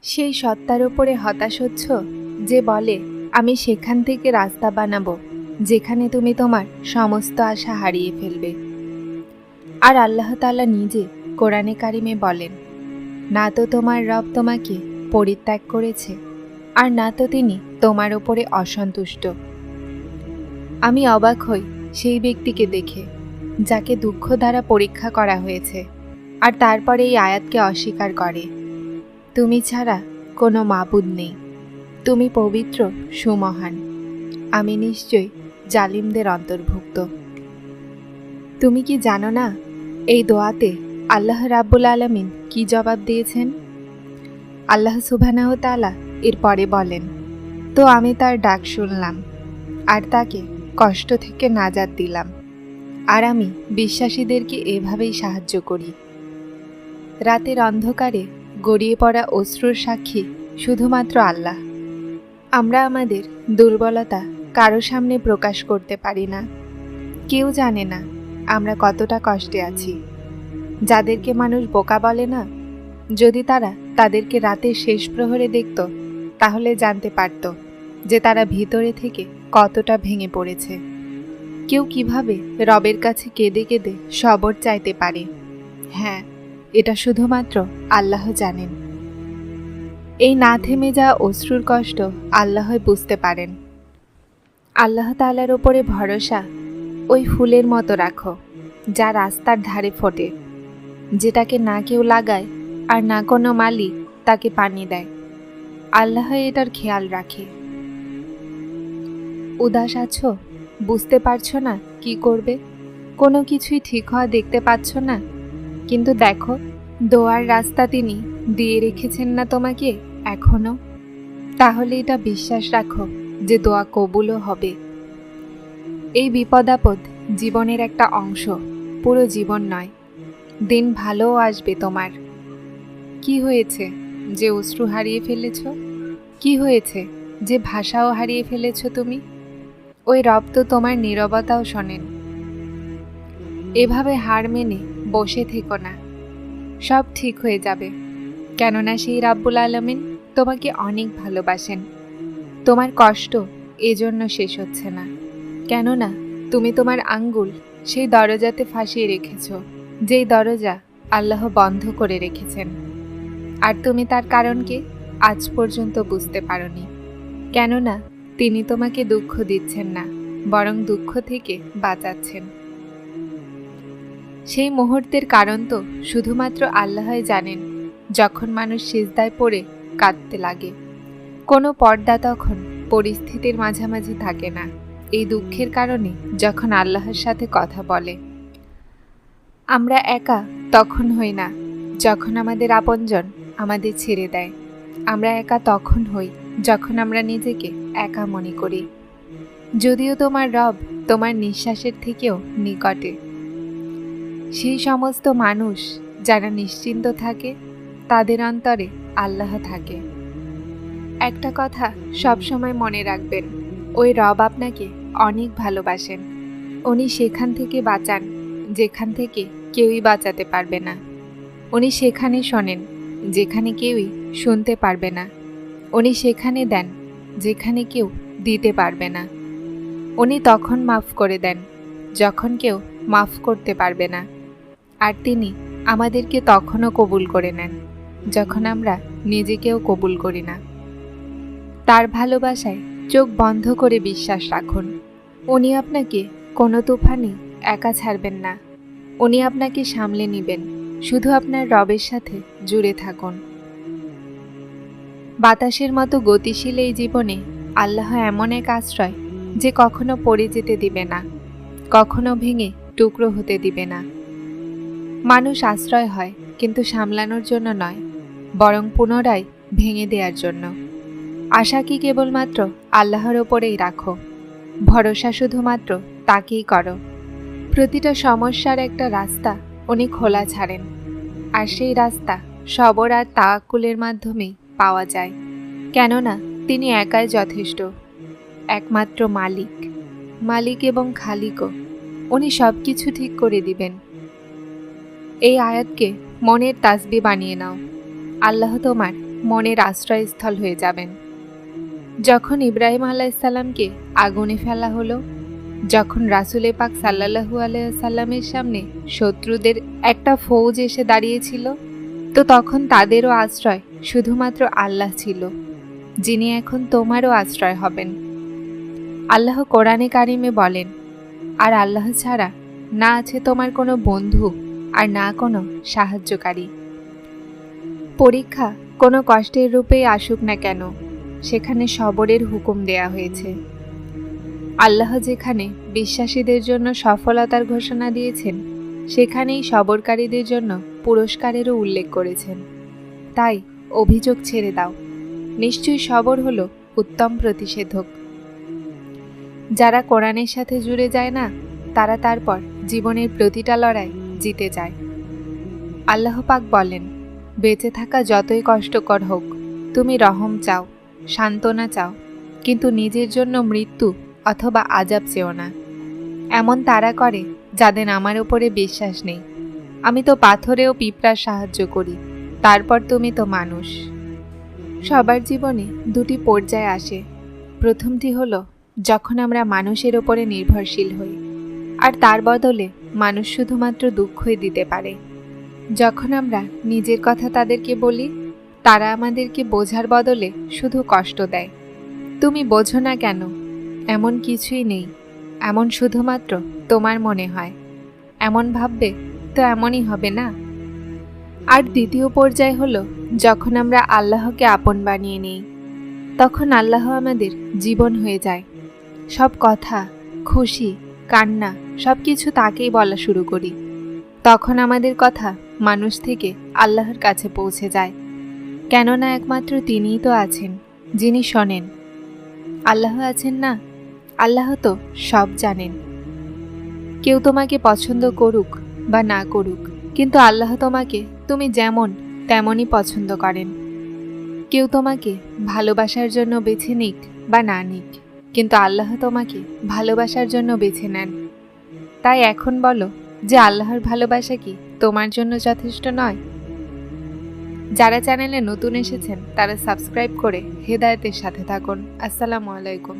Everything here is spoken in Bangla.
সেই সত্তার উপরে হতাশ হচ্ছ যে বলে, আমি সেখান থেকে রাস্তা বানাবো যেখানে তুমি তোমার সমস্ত আশা হারিয়ে ফেলবে। আর আল্লাহ তাআলা নিজে কোরআনে কারিমে বলেন, না তো তোমার রব তোমাকে পরিত্যাগ করেছে, আর না তো তিনি তোমার ওপরে অসন্তুষ্ট। আমি অবাক হই সেই ব্যক্তিকে দেখে যাকে দুঃখ দ্বারা পরীক্ষা করা হয়েছে, আর তারপরে এই আয়াতকে অস্বীকার করে। তুমি ছাড়া কোনো মাবুদ নেই, তুমি পবিত্র, সুমহান, আমি নিশ্চয়ই জালিমদের অন্তর্ভুক্ত। তুমি কি জানো না এই দোয়াতে আল্লাহ রাব্বুল আলামিন কি জবাব দিয়েছেন? আল্লাহ সুবহানাহু তাআলা এরপরে বলেন, তো আমি তার ডাক শুনলাম আর তাকে কষ্ট থেকে নাজাত দিলাম, আর আমি বিশ্বাসীদেরকে এভাবেই সাহায্য করি। রাতের অন্ধকারে গড়িয়ে পড়া অশ্রুর সাক্ষী শুধুমাত্র আল্লাহ। আমরা আমাদের দুর্বলতা কারো সামনে প্রকাশ করতে পারি না। কেউ জানে না আমরা কতটা কষ্টে আছি। যাদেরকে মানুষ বোকা বলে না, যদি তারা তাদেরকে রাতের শেষ প্রহরে দেখত, তাহলে জানতে পারত যে তারা ভিতরে থেকে কতটা ভেঙে পড়েছে। কেউ কিভাবে রবের কাছে কেঁদে কেঁদে সবর চাইতে পারে, হ্যাঁ, এটা শুধুমাত্র আল্লাহ জানেন। এই না থেমে যাওয়া অশ্রুর কষ্ট আল্লাহই বুঝতে পারেন। আল্লাহ তাআলার ওপরে ভরসা ওই ফুলের মতো রাখো যা রাস্তার ধারে ফোটে, যেটাকে না কেউ লাগায় আর না কোনো মালি তাকে পানি দেয়। আল্লাহ এটার খেয়াল রাখে। উদাস আছো, বুঝতে পারছো না কি করবে, কোনো কিছুই ঠিক হওয়া দেখতে পাচ্ছ না, কিন্তু দেখো দোয়ার রাস্তা তিনি দিয়ে রেখেছেন না তোমাকে এখনো। তাহলে এটা বিশ্বাস রাখো যে দোয়া কবুলও হবে। এই বিপদ আপদ জীবনের একটা অংশ, পুরো জীবন নয়। দিন ভালোও আসবে তোমার। কি হয়েছে যে অশ্রু হারিয়ে ফেলেছ? কি হয়েছে যে ভাষাও হারিয়ে ফেলেছ তুমি? ওই রব তো তোমার নীরবতাও শোনেন। এভাবে হার মেনে বসে থেকো না, সব ঠিক হয়ে যাবে। কেননা সেই রাব্বুল আলামিন তোমাকে অনেক ভালোবাসেন। তোমার কষ্ট এজন্য শেষ হচ্ছে না, কেননা তুমি তোমার আঙ্গুল সেই দরজাতে ফাঁসিয়ে রেখেছ, যেই দরজা আল্লাহ বন্ধ করে রেখেছেন। আর তুমি তার কারণকে আজ পর্যন্ত বুঝতে পারোনি, কেননা তিনি তোমাকে দুঃখ দিচ্ছেন না, বরং দুঃখ থেকে বাঁচাচ্ছেন। সেই মুহূর্তের কারণ তো শুধুমাত্র আল্লাহই জানেন। যখন মানুষ সিজদায় পড়ে কাঁদতে লাগে, কোনো পর্দা তখন পরিস্থিতির মাঝামাঝি থাকে না। এই দুঃখের কারণে যখন আল্লাহর সাথে কথা বলে। আমরা একা তখন হই না যখন আমাদের আপনজন আমাদের ছেড়ে দেয়। আমরা একা তখন হই যখন আমরা নিজেকে একা মনে করি, যদিও তোমার রব তোমার নিঃশ্বাসের থেকেও নিকটে। সেই সমস্ত মানুষ যারা নিশ্চিন্ত থাকে, তাদের অন্তরে আল্লাহ থাকে। একটা কথা সবসময় মনে রাখবেন, ওই রব আপনাকে অনেক ভালোবাসেন। উনি সেখান থেকে বাঁচান যেখান থেকে কেউই বাঁচাতে পারবে না। উনি সেখানে শোনেন যেখানে কেউই শুনতে পারবে না। উনি সেখানে দেন যেখানে কেউ দিতে পারবে না। উনি তখন মাফ করে দেন যখন কেউ মাফ করতে পারবে না। আর তিনি আমাদেরকে তখনও কবুল করে নেন যখন আমরা নিজেকেও কবুল করি না। তার ভালোবাসায় চোখ বন্ধ করে বিশ্বাস রাখুন। উনি আপনাকে কোনো তুফানে একা ছাড়বেন না। উনি আপনাকে সামলে নেবেন। শুধু আপনার রবের সাথে জুড়ে থাকুন। বাতাসের মতো গতিশীল এই জীবনে আল্লাহ এমন এক আশ্রয় যে কখনো পড়ে যেতে দিবে না, কখনো ভেঙে টুকরো হতে দিবে না। মানুষ আশ্রয় হয় কিন্তু সামলানোর জন্য নয়, বরং পুনরায় ভেঙে দেওয়ার জন্য। আশা কি কেবলমাত্র আল্লাহর ওপরেই রাখো, ভরসা শুধুমাত্র তাকেই করো। প্রতিটা সমস্যার একটা রাস্তা উনি খোলা ছাড়েন, আর সেই রাস্তা সবর আর তাওয়াক্কুলের মাধ্যমেই পাওয়া যায়। কেননা তিনি একাই যথেষ্ট, একমাত্র মালিক এবং খালিকও। উনি সব কিছু ঠিক করে দিবেন। এই আয়াতকে মনের তাসবিহ বানিয়ে নাও। আল্লাহ তোমার মনের আশ্রয়স্থল হয়ে যাবেন। যখন ইব্রাহিম আলাইসাল্লামকে আগুনে ফেলা হলো, যখন রাসূলে পাক সাল্লাল্লাহু আলাইহি সাল্লামের সামনে শত্রুদের একটা ফৌজ এসে দাঁড়িয়েছিল, তো তখন তাদেরও আশ্রয় শুধুমাত্র আল্লাহ ছিল, যিনি এখন তোমারও আশ্রয় হবেন। আল্লাহ কোরআনে কারিমে বলেন, আর আল্লাহ ছাড়া না আছে তোমার কোনো বন্ধু আর না কোনো সাহায্যকারী। পরীক্ষা কোনো কষ্টের রূপেই আসুক না কেন, সেখানে সবরের হুকুম দেয়া হয়েছে। আল্লাহ যেখানে বিশ্বাসীদের জন্য সফলতার ঘোষণা দিয়েছেন, সেখানেই সবরকারীদের জন্য পুরস্কারেরও উল্লেখ করেছেন। তাই অভিযোগ ছেড়ে দাও, নিশ্চয়ই সবর হলো উত্তম প্রতিষেধক। যারা কোরআনের সাথে জুড়ে যায় না, তারা তারপর জীবনের প্রতিটা লড়াই জিতে যায়। আল্লাহ পাক বলেন, বেঁচে থাকা যতই কষ্টকর হোক, তুমি রহম চাও, সান্ত্বনা চাও, কিন্তু নিজের জন্য মৃত্যু অথবা আযাব চেও না। এমন তারা করে যাদের আমার উপরে বিশ্বাস নেই। আমি তো পাথরেও পিঁপড়ার সাহায্য করি, তারপর তুমি তো মানুষ। সবার জীবনে দুটি পর্যায় আসে। প্রথমটি হলো যখন আমরা মানুষের ওপরে নির্ভরশীল হই, আর তার বদলে মানুষ শুধুমাত্র দুঃখই দিতে পারে। যখন আমরা নিজের কথা তাদেরকে বলি, তারা আমাদেরকে বোঝার বদলে শুধু কষ্ট দেয়। তুমি বোঝো না কেন? এমন কিছুই নেই, এমন শুধুমাত্র তোমার মনে হয়। এমন ভাববে তো এমনই হবে না। আর দ্বিতীয় পর্যায় হলো যখন আমরা আল্লাহকে আপন বানিয়ে নিই, তখন আল্লাহ আমাদের জীবন হয়ে যায়। সব কথা, খুশি, কান্না সব কিছু তাকেই বলা শুরু করি। তখন আমাদের কথা মানুষ থেকে আল্লাহর কাছে পৌঁছে যায়, কেননা একমাত্র তিনিই তো আছেন যিনি শোনেন। আল্লাহ আছেন না, আল্লাহ তো সব জানেন। কেউ তোমাকে পছন্দ করুক বা না করুক, কিন্তু আল্লাহ তোমাকে তুমি যেমন তেমনই পছন্দ করেন। কেউ তোমাকে ভালোবাসার জন্য বেছে নিক বা না নিক, কিন্তু আল্লাহ তোমাকে ভালোবাসার জন্য বেছে নেন। তাই এখন বলো যে আল্লাহর ভালোবাসা কি তোমার জন্য যথেষ্ট নয়? যারা চ্যানেলে নতুন এসেছেন তারা সাবস্ক্রাইব করে হেদায়েতের সাথে থাকুন। আসসালামু আলাইকুম।